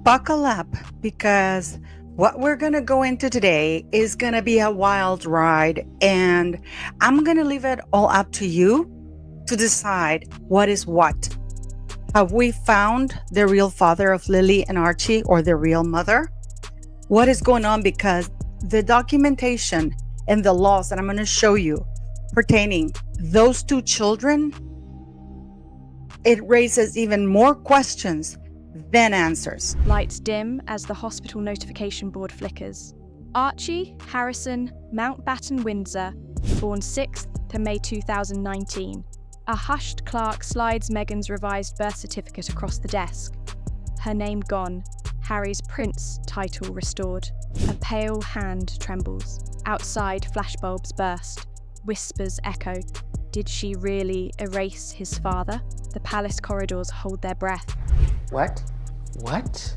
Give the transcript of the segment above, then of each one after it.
buckle up because what we're going to go into today is going to be a wild ride, and I'm going to leave it all up to you to decide what is what. Have we found the real father of Lily and Archie, or the real mother? What is going on? Because the documentation and the laws that I'm going to show you pertaining those two children, it raises even more questions than answers. Lights dim as the hospital notification board flickers. Archie Harrison Mountbatten Windsor, born 6th to May 2019. A hushed clerk slides Meghan's revised birth certificate across the desk. Her name gone, Harry's prince title restored. A pale hand trembles. Outside, flashbulbs burst. Whispers echo. Did she really erase his father? The palace corridors hold their breath. What? What?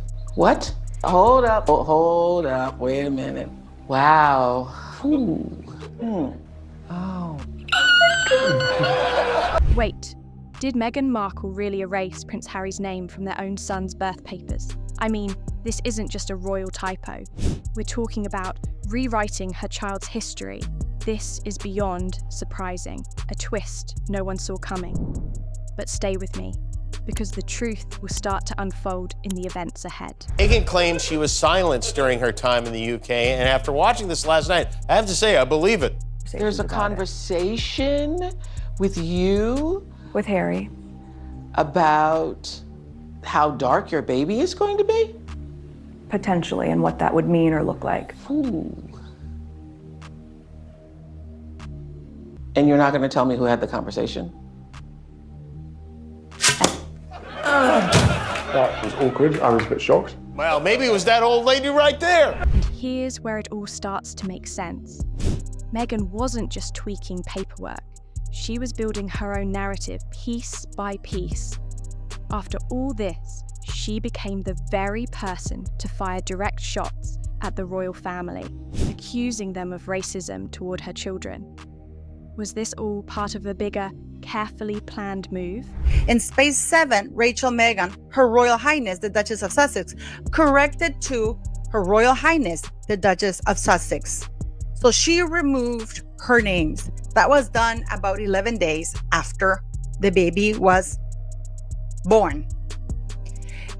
Hold up, wait a minute. Wow. Oh. Wait, did Meghan Markle really erase Prince Harry's name from their own son's birth papers? I mean, this isn't just a royal typo. We're talking about rewriting her child's history. This is beyond surprising, a twist no one saw coming. But stay with me, because the truth will start to unfold in the events ahead. Meghan claims she was silenced during her time in the UK, and after watching this last night, I have to say, I believe it. There's a conversation with you? With Harry. About how dark your baby is going to be? Potentially, and what that would mean or look like. Ooh. And you're not going to tell me who had the conversation? That was awkward. I was a bit shocked. Well, maybe it was that old lady right there. And here's where it all starts to make sense. Meghan wasn't just tweaking paperwork. She was building her own narrative piece by piece. After all this, she became the very person to fire direct shots at the royal family, accusing them of racism toward her children. Was this all part of a bigger, carefully planned move? In Space 7, Rachel Meghan, Her Royal Highness, the Duchess of Sussex, corrected to Her Royal Highness, the Duchess of Sussex. So she removed her names. That was done about 11 days after the baby was born.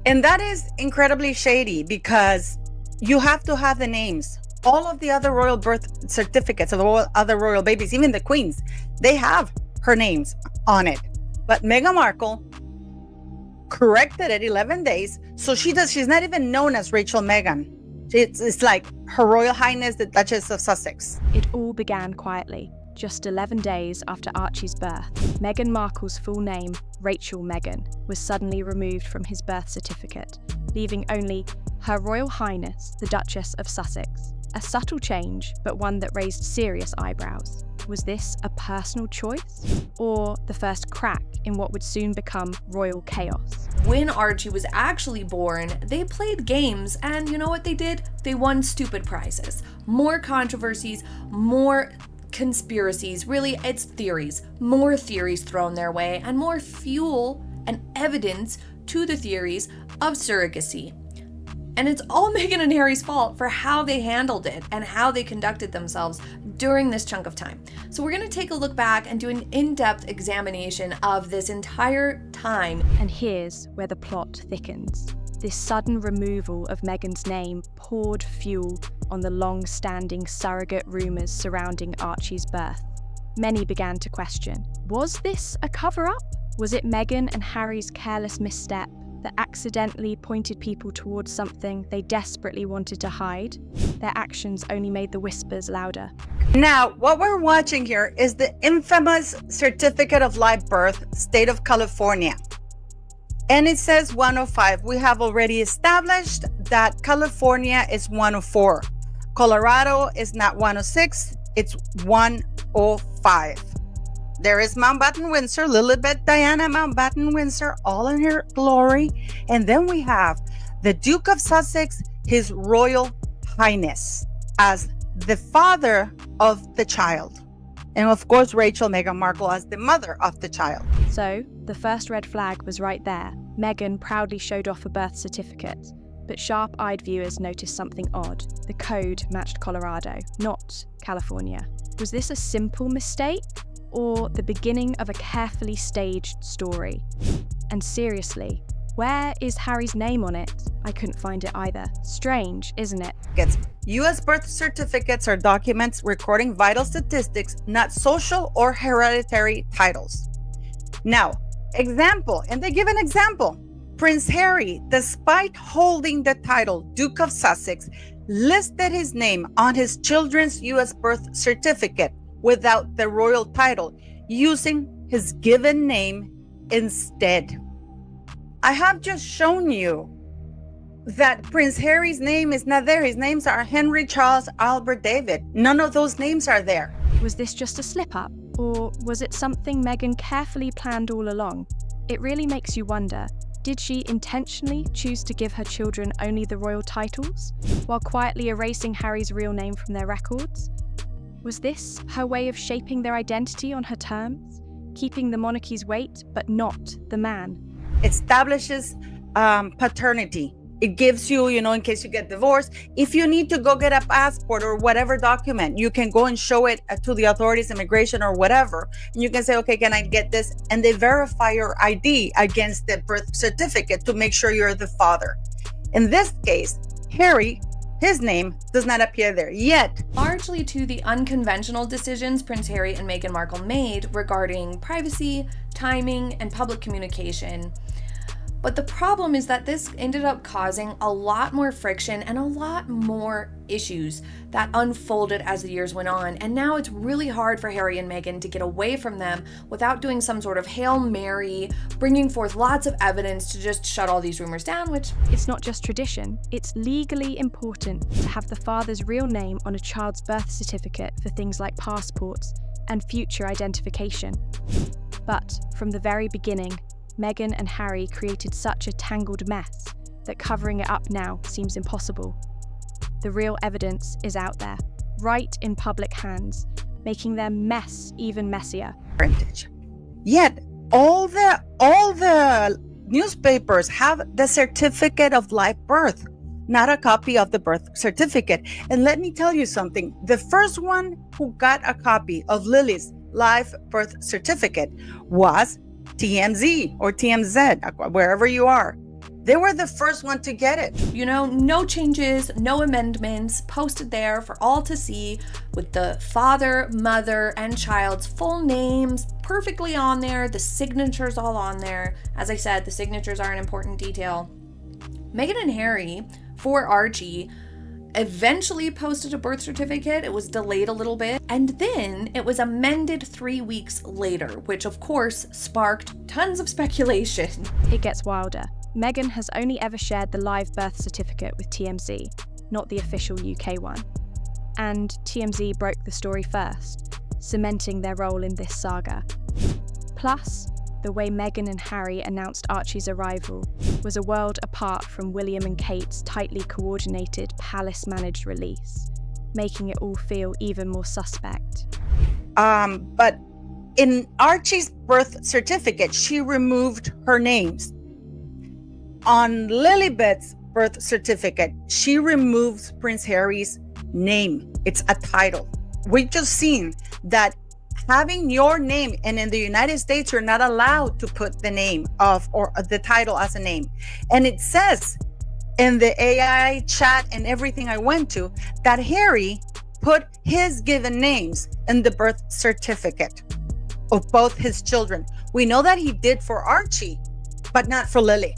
And that is incredibly shady because you have to have the names. All of the other royal birth certificates of all other royal babies, even the queens, they have her names on it. But Meghan Markle corrected it 11 days. So she's not even known as Rachel Meghan. It's like Her Royal Highness, the Duchess of Sussex. It all began quietly. Just 11 days after Archie's birth, Meghan Markle's full name, Rachel Meghan, was suddenly removed from his birth certificate, leaving only Her Royal Highness, the Duchess of Sussex. A subtle change, but one that raised serious eyebrows. Was this a personal choice, or the first crack in what would soon become royal chaos? When Archie was actually born, they played games, and you know what they did? They won stupid prizes. More controversies, more conspiracies, really it's theories. More theories thrown their way, and more fuel and evidence to the theories of surrogacy. And it's all Meghan and Harry's fault for how they handled it and how they conducted themselves during this chunk of time. So we're going to take a look back and do an in-depth examination of this entire time. And here's where the plot thickens. This sudden removal of Meghan's name poured fuel on the long-standing surrogate rumours surrounding Archie's birth. Many began to question, was this a cover-up? Was it Meghan and Harry's careless misstep that accidentally pointed people towards something they desperately wanted to hide? Their actions only made the whispers louder. Now, what we're watching here is the infamous Certificate of Live Birth, State of California. And it says 105. We have already established that California is 104. Colorado is not 106, it's 105. There is Mountbatten Windsor, Lilibet Diana Mountbatten Windsor, all in her glory. And then we have the Duke of Sussex, His Royal Highness, as the father of the child. And of course, Rachel Meghan Markle as the mother of the child. So, the first red flag was right there. Meghan proudly showed off a birth certificate. But sharp-eyed viewers noticed something odd. The code matched Colorado, not California. Was this a simple mistake, or the beginning of a carefully staged story? And seriously, where is Harry's name on it? I couldn't find it either. Strange, isn't it? U.S. birth certificates are documents recording vital statistics, not social or hereditary titles. Now, example, and they give an example. Prince Harry, despite holding the title Duke of Sussex, listed his name on his children's U.S. birth certificate without the royal title, using his given name instead. I have just shown you that Prince Harry's name is not there. His names are Henry, Charles, Albert, David. None of those names are there. Was this just a slip-up, or was it something Meghan carefully planned all along? It really makes you wonder, did she intentionally choose to give her children only the royal titles, while quietly erasing Harry's real name from their records? Was this her way of shaping their identity on her terms, keeping the monarchy's weight, but not the man? Establishes paternity. It gives you, in case you get divorced, if you need to go get a passport or whatever document, you can go and show it to the authorities, immigration or whatever. And you can say, okay, can I get this? And they verify your ID against the birth certificate to make sure you're the father. In this case, Harry, his name does not appear there yet. Largely to the unconventional decisions Prince Harry and Meghan Markle made regarding privacy, timing, and public communication. But the problem is that this ended up causing a lot more friction and a lot more issues that unfolded as the years went on. And now it's really hard for Harry and Meghan to get away from them without doing some sort of Hail Mary, bringing forth lots of evidence to just shut all these rumors down, which... It's not just tradition, it's legally important to have the father's real name on a child's birth certificate for things like passports and future identification. But from the very beginning, Meghan and Harry created such a tangled mess that covering it up now seems impossible. The real evidence is out there, right in public hands, making their mess even messier. Yet, all the newspapers have the certificate of live birth, not a copy of the birth certificate. And let me tell you something. The first one who got a copy of Lily's live birth certificate was TMZ or TMZ, wherever you are. They were the first one to get it. No changes, no amendments, posted there for all to see with the father, mother, and child's full names perfectly on there, the signatures all on there. As I said, the signatures are an important detail. Meghan and Harry, for Archie, eventually posted a birth certificate. It was delayed a little bit, and then it was amended 3 weeks later, which of course sparked tons of speculation. It gets wilder. Meghan has only ever shared the live birth certificate with TMZ, not the official UK one. And TMZ broke the story first, cementing their role in this saga. Plus, the way Meghan and Harry announced Archie's arrival was a world apart from William and Kate's tightly coordinated palace-managed release, making it all feel even more suspect. But in Archie's birth certificate, she removed her names. On Lilibet's birth certificate, she removes Prince Harry's name. It's a title. We've just seen that having your name, and in the United States, you're not allowed to put the name of or the title as a name. And it says in the AI chat and everything I went to that Harry put his given names in the birth certificate of both his children. We know that he did for Archie, but not for Lily.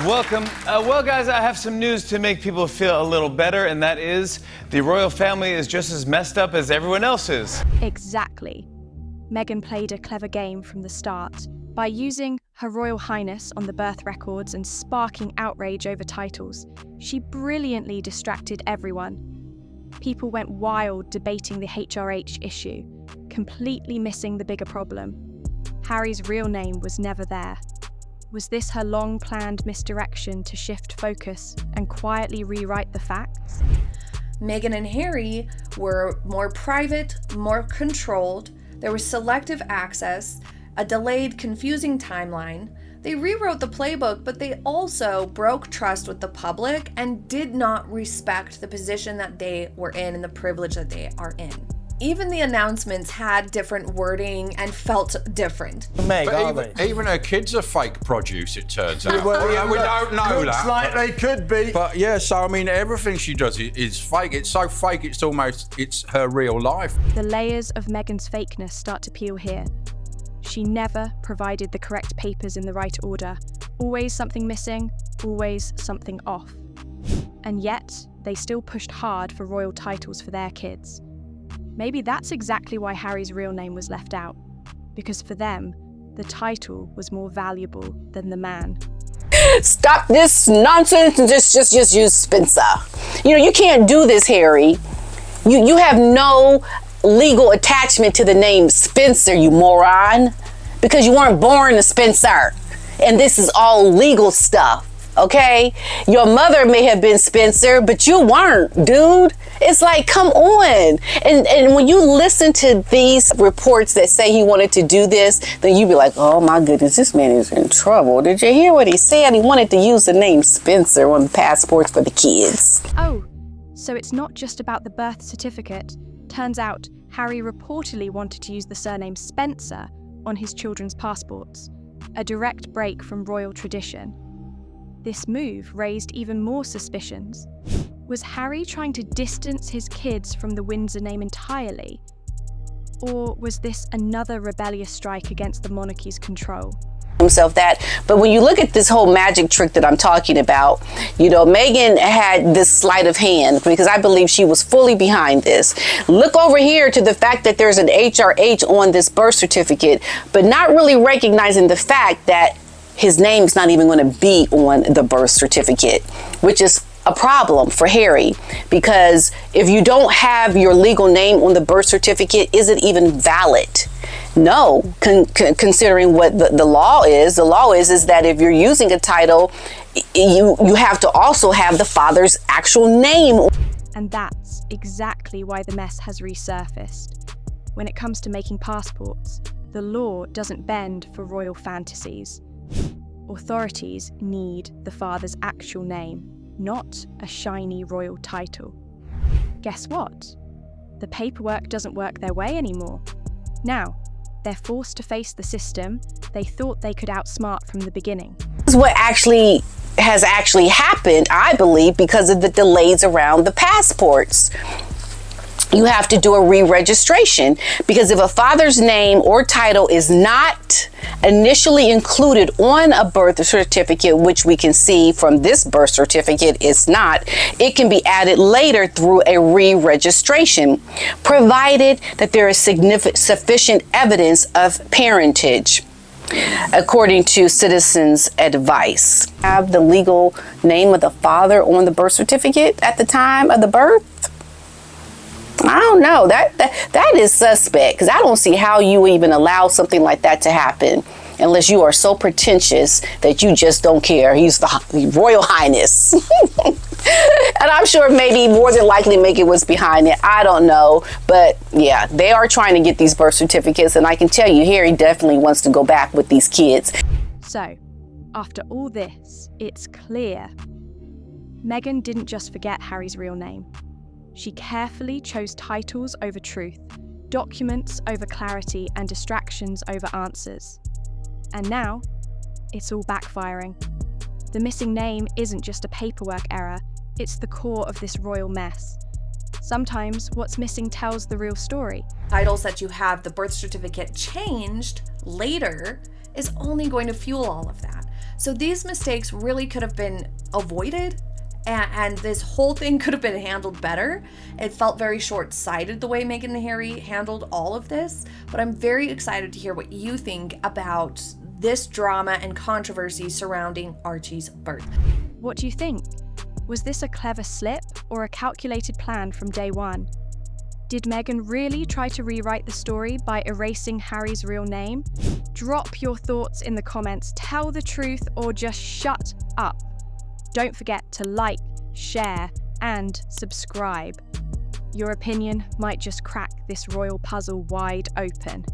Welcome. Well, guys, I have some news to make people feel a little better, and that is the royal family is just as messed up as everyone else is. Exactly. Meghan played a clever game from the start. By using Her Royal Highness on the birth records and sparking outrage over titles, she brilliantly distracted everyone. People went wild debating the HRH issue, completely missing the bigger problem. Harry's real name was never there. Was this her long-planned misdirection to shift focus and quietly rewrite the facts? Meghan and Harry were more private, more controlled. There was selective access, a delayed, confusing timeline. They rewrote the playbook, but they also broke trust with the public and did not respect the position that they were in and the privilege that they are in. Even the announcements had different wording and felt different. But even her kids are fake produce, it turns out. Well, we don't know looks that. like they could be. But yeah, so I mean, everything she does is fake. It's so fake, it's her real life. The layers of Meghan's fakeness start to peel here. She never provided the correct papers in the right order. Always something missing, always something off. And yet, they still pushed hard for royal titles for their kids. Maybe that's exactly why Harry's real name was left out. Because for them, the title was more valuable than the man. Stop this nonsense and just use Spencer. You can't do this, Harry. You have no legal attachment to the name Spencer, you moron. Because you weren't born a Spencer. And this is all legal stuff. Okay? Your mother may have been Spencer, but you weren't, dude. It's like, come on. And when you listen to these reports that say he wanted to do this, then you be like, oh my goodness, this man is in trouble. Did you hear what he said? He wanted to use the name Spencer on the passports for the kids. Oh, so it's not just about the birth certificate. Turns out Harry reportedly wanted to use the surname Spencer on his children's passports, a direct break from royal tradition. This move raised even more suspicions. Was Harry trying to distance his kids from the Windsor name entirely? Or was this another rebellious strike against the monarchy's control? Himself that, but when you look at this whole magic trick that I'm talking about, Meghan had this sleight of hand because I believe she was fully behind this. Look over here to the fact that there's an HRH on this birth certificate, but not really recognizing the fact that his name's not even going to be on the birth certificate, which is a problem for Harry, because if you don't have your legal name on the birth certificate, is it even valid? No, considering what the law is. The law is that if you're using a title, you have to also have the father's actual name. And that's exactly why the mess has resurfaced. When it comes to making passports, the law doesn't bend for royal fantasies. Authorities need the father's actual name, not a shiny royal title. Guess what? The paperwork doesn't work their way anymore. Now, they're forced to face the system they thought they could outsmart from the beginning. This is what has actually happened, I believe, because of the delays around the passports. You have to do a re-registration, because if a father's name or title is not initially included on a birth certificate, which we can see from this birth certificate it's not, it can be added later through a re-registration, provided that there is sufficient evidence of parentage, according to Citizens' advice. Have the legal name of the father on the birth certificate at the time of the birth? I don't know. That is suspect, because I don't see how you even allow something like that to happen unless you are so pretentious that you just don't care. He's the Royal Highness. And I'm sure maybe more than likely Meghan was behind it. I don't know. But yeah, they are trying to get these birth certificates. And I can tell you, Harry definitely wants to go back with these kids. So, after all this, it's clear Meghan didn't just forget Harry's real name. She carefully chose titles over truth, documents over clarity, and distractions over answers. And now, it's all backfiring. The missing name isn't just a paperwork error, it's the core of this royal mess. Sometimes what's missing tells the real story. Titles that you have the birth certificate changed later is only going to fuel all of that. So these mistakes really could have been avoided, and this whole thing could have been handled better. It felt very short-sighted the way Meghan and Harry handled all of this, but I'm very excited to hear what you think about this drama and controversy surrounding Archie's birth. What do you think? Was this a clever slip or a calculated plan from day one? Did Meghan really try to rewrite the story by erasing Harry's real name? Drop your thoughts in the comments, tell the truth, or just shut up. Don't forget to like, share, and subscribe. Your opinion might just crack this royal puzzle wide open.